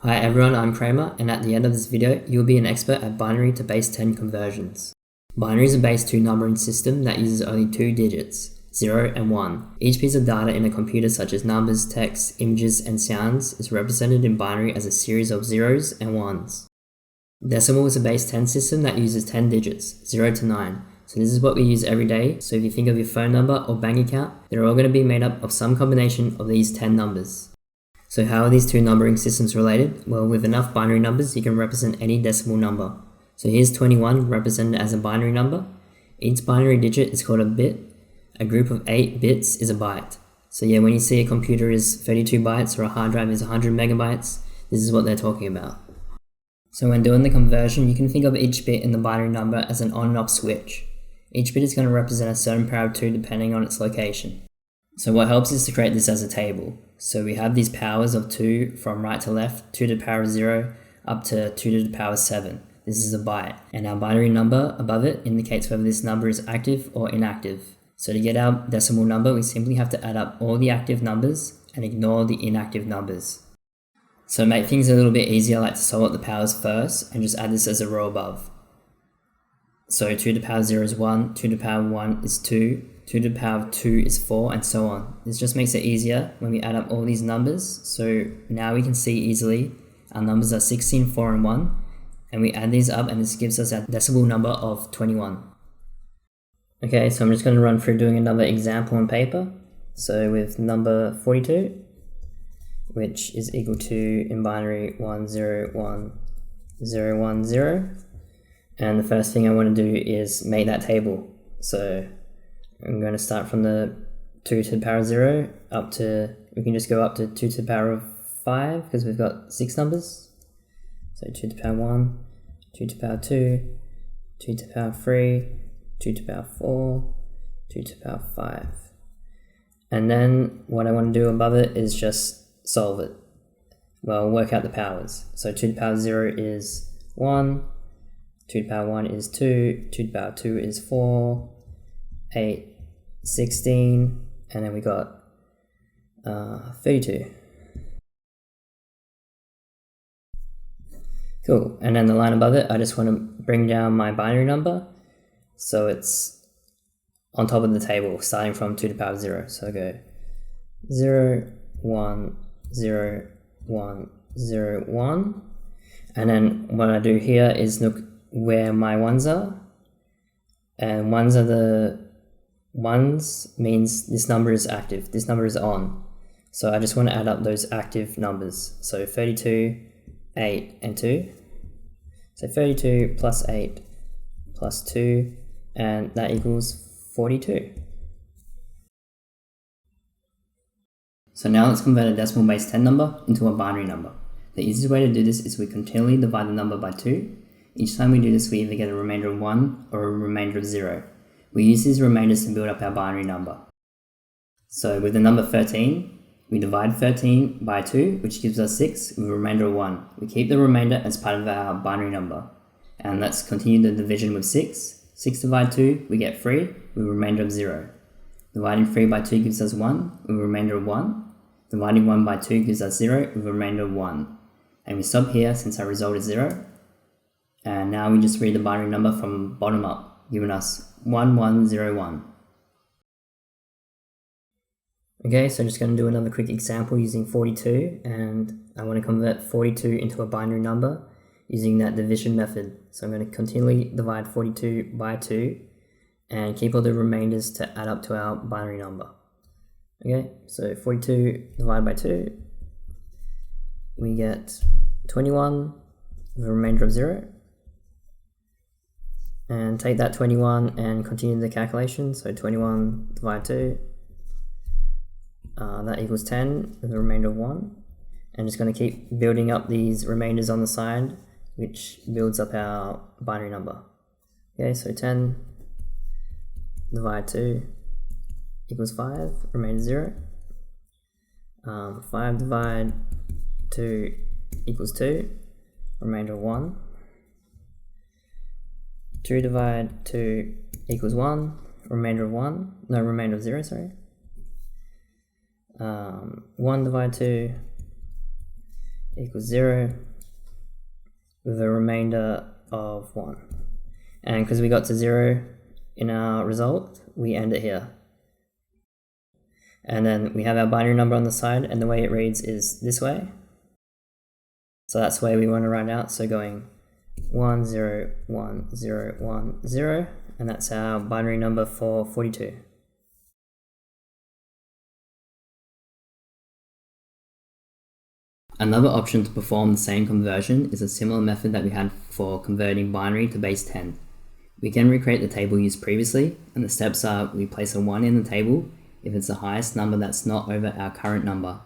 Hi everyone, I'm Kramer, and at the end of this video, you'll be an expert at binary to base 10 conversions. Binary is a base 2 numbering system that uses only 2 digits, 0 and 1. Each piece of data in a computer such as numbers, text, images, and sounds is represented in binary as a series of zeros and 1s. Decimal is a base 10 system that uses 10 digits, 0 to 9. So this is what we use every day, so if you think of your phone number or bank account, they're all going to be made up of some combination of these 10 numbers. So how are these two numbering systems related? Well, with enough binary numbers, you can represent any decimal number. So here's 21 represented as a binary number. Each binary digit is called a bit. A group of 8 bits is a byte. So yeah, when you see a computer is 32 bytes or a hard drive is 100 megabytes, this is what they're talking about. So when doing the conversion, you can think of each bit in the binary number as an on and off switch. Each bit is going to represent a certain power of 2 depending on its location. So what helps is to create this as a table. So we have these powers of 2 from right to left, 2 to the power of 0, up to 2 to the power of 7. This is a byte. And our binary number above it indicates whether this number is active or inactive. So to get our decimal number, we simply have to add up all the active numbers and ignore the inactive numbers. So to make things a little bit easier, I like to solve up the powers first and just add this as a row above. So 2 to the power of 0 is 1, 2 to the power of 1 is 2, 2 to the power of 2 is 4, and so on. This just makes it easier when we add up all these numbers. So now we can see easily our numbers are 16, 4, and 1. And we add these up and this gives us our decimal number of 21. Okay, so I'm just going to run through doing another example on paper. So with number 42, which is equal to in binary 101010. And the first thing I want to do is make that table. So I'm going to start from the 2 to the power of 0 up to, we can just go up to 2 to the power of 5 because we've got 6 numbers. So 2 to the power of 1, 2 to the power of 2, 2 to the power of 3, 2 to the power of 4, 2 to the power of 5. And then what I want to do above it is just solve it. Well, work out the powers. So 2 to the power of 0 is 1, 2 to the power of 1 is 2, 2 to the power of 2 is 4, 8, 16, and then we got 32. Cool, and then the line above it, I just want to bring down my binary number so it's on top of the table, starting from 2 to the power of 0. So I go 0, 1, 0, 1, 0, 1, and then what I do here is look where my 1s are, and 1s are the 1s means this number is active, this number is on. So I just want to add up those active numbers. So 32, 8, and 2. So 32 plus 8 plus 2, and that equals 42. So now let's convert a decimal base 10 number into a binary number. The easiest way to do this is we continually divide the number by 2. Each time we do this, we either get a remainder of 1 or a remainder of 0. We use these remainders to build up our binary number. So with the number 13, we divide 13 by 2, which gives us 6 with a remainder of 1. We keep the remainder as part of our binary number. And let's continue the division with 6. 6 divided 2, we get 3 with a remainder of 0. Dividing 3 by 2 gives us 1 with a remainder of 1. Dividing 1 by 2 gives us 0 with a remainder of 1. And we stop here since our result is 0. And now we just read the binary number from bottom up, giving us 1101. Okay, so I'm just going to do another quick example using 42, and I want to convert 42 into a binary number using that division method. So I'm going to continually divide 42 by 2 and keep all the remainders to add up to our binary number. Okay, so 42 divided by 2, we get 21 with a remainder of 0. And take that 21 and continue the calculation. So 21 divided 2, that equals 10 with a remainder of 1. And just going to keep building up these remainders on the side, which builds up our binary number. Okay, so 10 divided 2 equals 5, remainder 0. 5 divided 2 equals 2, remainder of 1. 2 divided 2 equals 1, remainder of 1, no, remainder of 0, sorry. 1 divided 2 equals 0 with a remainder of 1. And because we got to 0 in our result, we end it here. And then we have our binary number on the side, and the way it reads is this way. So that's the way we want to write out, so going 1 0 1 0 1 0, and that's our binary number for 42. Another option to perform the same conversion is a similar method that we had for converting binary to base 10. We can recreate the table used previously, and the steps are: we place a 1 in the table if it's the highest number that's not over our current number.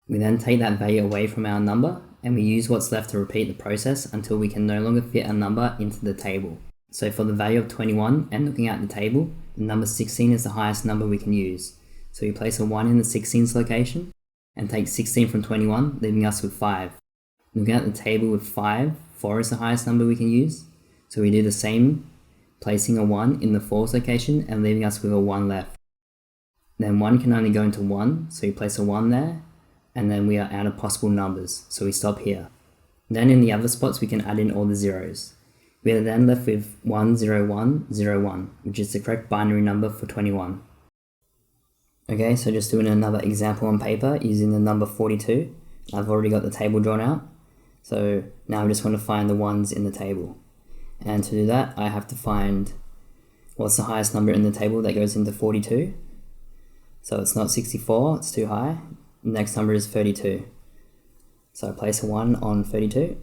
We then take that value away from our number, and we use what's left to repeat the process until we can no longer fit a number into the table. So for the value of 21 and looking at the table, the number 16 is the highest number we can use. So we place a 1 in the 16th location and take 16 from 21, leaving us with 5. Looking at the table with 5, 4 is the highest number we can use. So we do the same, placing a 1 in the 4th location and leaving us with a 1 left. Then 1 can only go into 1, so we place a 1 there, and then we are out of possible numbers, so we stop here. Then in the other spots we can add in all the zeros. We are then left with 1 0 1 0 1, which is the correct binary number for 21. Okay, so just doing another example on paper using the number 42. I've already got the table drawn out, so now I just want to find the ones in the table. And to do that, I have to find what's the highest number in the table that goes into 42. So it's not 64, it's too high. The next number is 32. So I place a 1 on 32.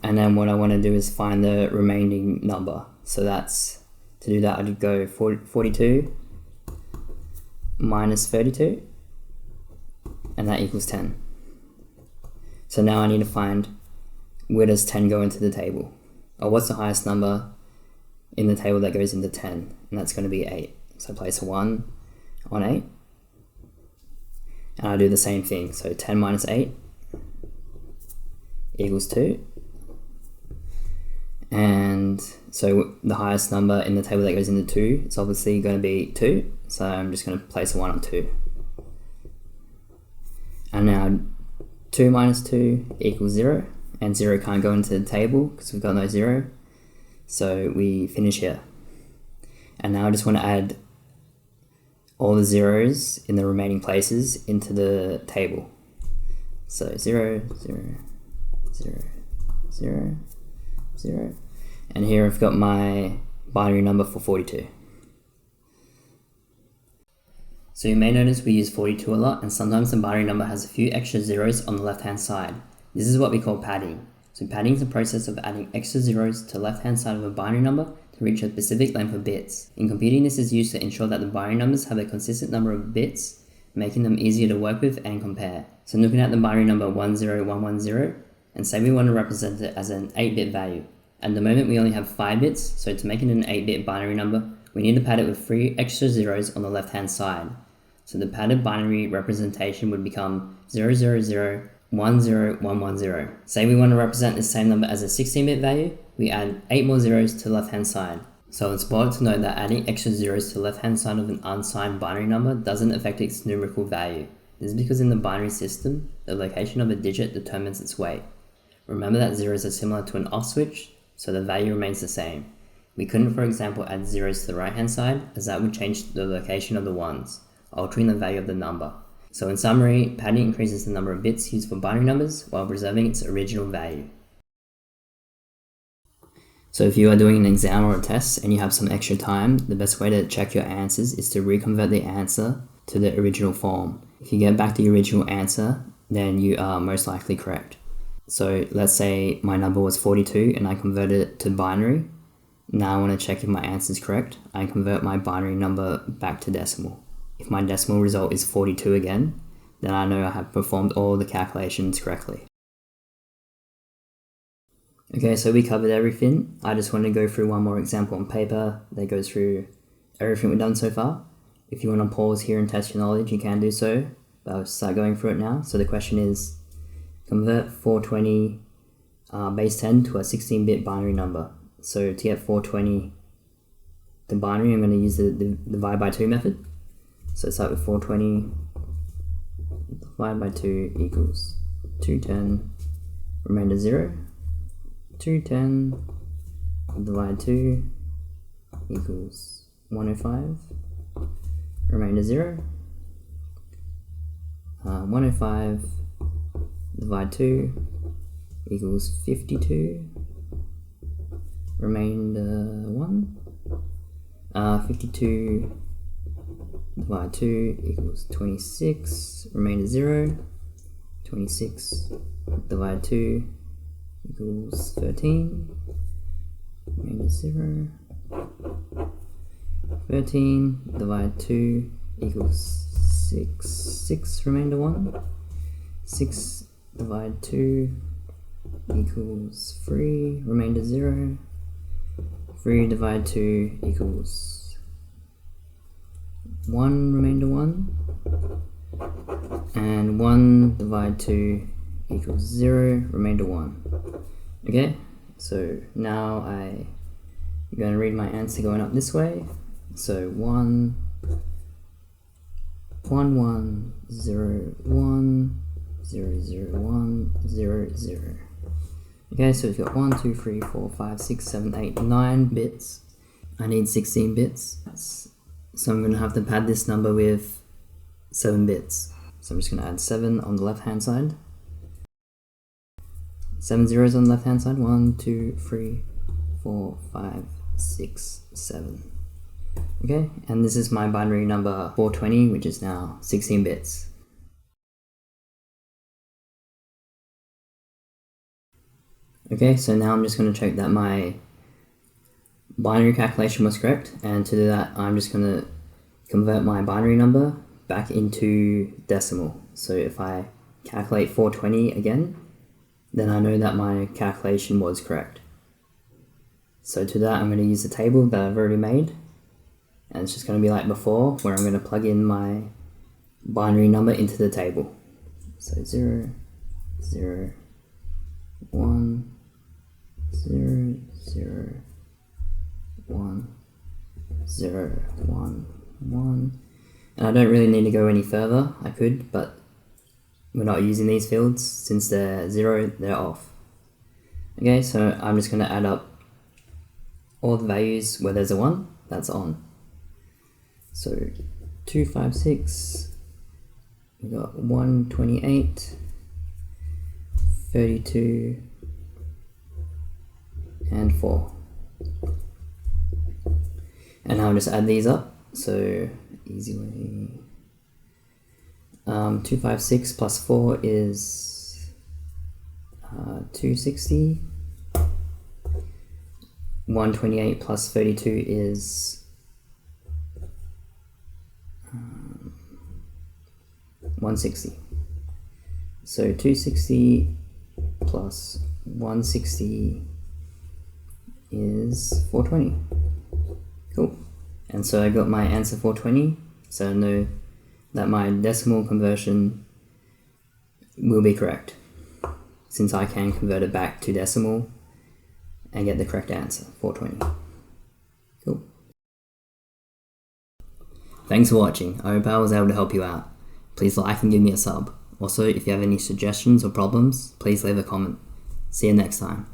And then what I want to do is find the remaining number. So that's, to do that I'd go 42 minus 32, and that equals 10. So now I need to find where does 10 go into the table, or what's the highest number in the table that goes into 10, and that's going to be 8. So I place a 1 on 8, and I do the same thing. So 10 minus 8 equals 2. And so the highest number in the table that goes into 2, it's obviously going to be 2. So I'm just going to place a 1 on 2. And now 2 minus 2 equals 0. And 0 can't go into the table because we've got no 0. So we finish here. And now I just want to add all the zeros in the remaining places into the table. So 0, 0, 0, 0, 0. And here I've got my binary number for 42. So you may notice we use 42 a lot, and sometimes the binary number has a few extra zeros on the left hand side. This is what we call padding. So padding is the process of adding extra zeros to the left hand side of a binary number to reach a specific length of bits. In computing, this is used to ensure that the binary numbers have a consistent number of bits, making them easier to work with and compare. So looking at the binary number 10110, and say we want to represent it as an 8-bit value. At the moment we only have 5 bits, so to make it an 8-bit binary number, we need to pad it with 3 extra zeros on the left hand side. So the padded binary representation would become 000101110. Say we want to represent the same number as a 16-bit value, we add 8 more zeros to the left hand side. So it's important to note that adding extra zeros to the left hand side of an unsigned binary number doesn't affect its numerical value. This is because in the binary system, the location of a digit determines its weight. Remember that zeros are similar to an off switch, so the value remains the same. We couldn't, for example, add zeros to the right hand side, as that would change the location of the ones, altering the value of the number. So in summary, padding increases the number of bits used for binary numbers while preserving its original value. So if you are doing an exam or a test and you have some extra time, the best way to check your answers is to reconvert the answer to the original form. If you get back the original answer, then you are most likely correct. So let's say my number was 42 and I converted it to binary. Now I want to check if my answer is correct. I convert my binary number back to decimal. If my decimal result is 42 again, then I know I have performed all the calculations correctly. Okay, so we covered everything. I just want to go through one more example on paper that goes through everything we've done so far. If you want to pause here and test your knowledge, you can do so. But I'll start going through it now. So the question is, convert 420 base 10 to a 16-bit binary number. So to get 420 to binary, I'm going to use the divide by 2 method. So start with 420 divided by 2 equals 210, remainder 0. 210 divided 2 equals 105, remainder 0. 105 divided 2 equals 52, remainder 1. 52 divided 2 equals 26, remainder 0. 26 divided 2 equals 13, remainder 0. 13 divided 2 equals 6, 6 remainder 1. 6 divided 2 equals 3, remainder 0. 3 divided 2 equals 1, remainder 1. And 1 divided 2 equals 0, remainder 1. Okay, so now I'm going to read my answer going up this way. So 1, 1, 1, 0, 1, 0, 0, 1, 0, 0. Okay, so we've got 1, 2, 3, 4, 5, 6, 7, 8, 9 bits. I need 16 bits. So I'm going to have to pad this number with 7 bits. So I'm just going to add 7 on the left hand side. 7 zeros on the left hand side. 1, 2, 3, 4, 5, 6, 7. Okay, and this is my binary number 420, which is now 16 bits. Okay, so now I'm just going to check that my binary calculation was correct, and to do that I'm just going to convert my binary number back into decimal. So if I calculate 420 again, then I know that my calculation was correct. So to that I'm going to use the table that I've already made, and it's just going to be like before, where I'm going to plug in my binary number into the table. So 0, 0, 1, 0, 0, 1, 0, 1, 1. And I don't really need to go any further. I could, but we're not using these fields. Since they're 0, they're off. Okay, so I'm just going to add up all the values where there's a 1, that's on. So 256, we got 128, 32, and 4. And I'll just add these up. So easy way. 256 plus 4 is 260. 128 plus 32 is 160. So 260 plus 160 is 420. Cool. And so I got my answer 420. So I know that my decimal conversion will be correct, since I can convert it back to decimal and get the correct answer, 420. Cool. Thanks for watching. I hope I was able to help you out. Please like and give me a sub. Also, if you have any suggestions or problems, please leave a comment. See you next time.